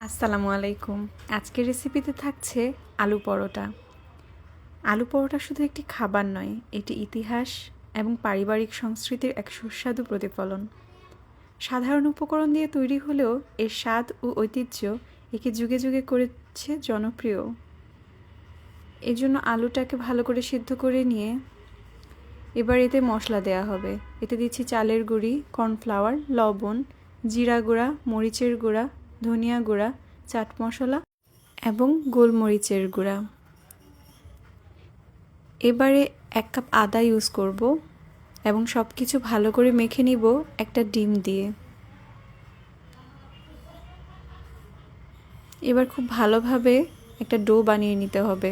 আসসালামু আলাইকুম। আজকের রেসিপিতে থাকছে আলু পরোটা। আলু পরোটা শুধু একটি খাবার নয়, এটি ইতিহাস এবং পারিবারিক সংস্কৃতির এক সুস্বাদু প্রতিফলন। সাধারণ উপকরণ দিয়ে তৈরি হলেও এর স্বাদ ও ঐতিহ্য একে যুগে যুগে করেছে জনপ্রিয়। এই জন্য আলুটাকে ভালো করে সিদ্ধ করে নিয়ে এবার এতে মশলা দেয়া হবে। এতে দিচ্ছি চালের গুঁড়ি, কর্নফ্লাওয়ার, লবণ, জিরা গুঁড়া, মরিচের গুঁড়া, ধনিয়া গুঁড়া, চাট মশলা এবং গোলমরিচের গুঁড়া। এবারে 1 কাপ আদা ইউজ করব এবং সব কিছু ভালো করে মেখে নিব একটা ডিম দিয়ে। এবার খুব ভালোভাবে একটা ডো বানিয়ে নিতে হবে।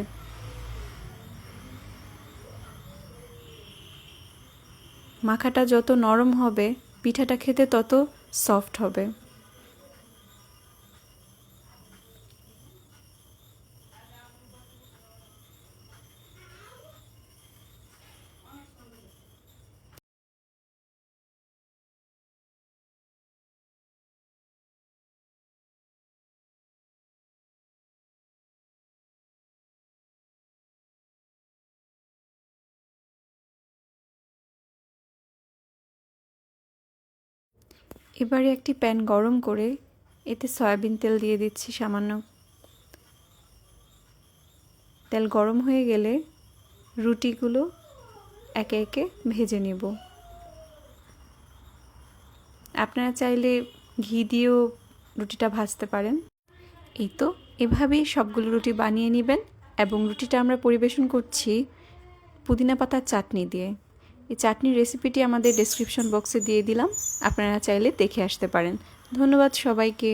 মাখাটা যত নরম হবে পিঠাটা খেতে তত সফট হবে। এবারে একটি প্যান গরম করে এতে সয়াবিন তেল দিয়ে দিচ্ছি সামান্য। তেল গরম হয়ে গেলে রুটিগুলো একে একে ভেজে নেব। আপনারা চাইলে ঘি দিয়েও রুটিটা ভাজতে পারেন। এই তো এভাবেই সবগুলো রুটি বানিয়ে নেবেন এবং রুটিটা আমরা পরিবেশন করছি পুদিনা পাতার চাটনি দিয়ে। এই চাটনির রেসিপিটি আমাদের ডেসক্রিপশন বক্সে দিয়ে দিলাম, আপনারা চাইলে দেখে আসতে পারেন। ধন্যবাদ সবাইকে।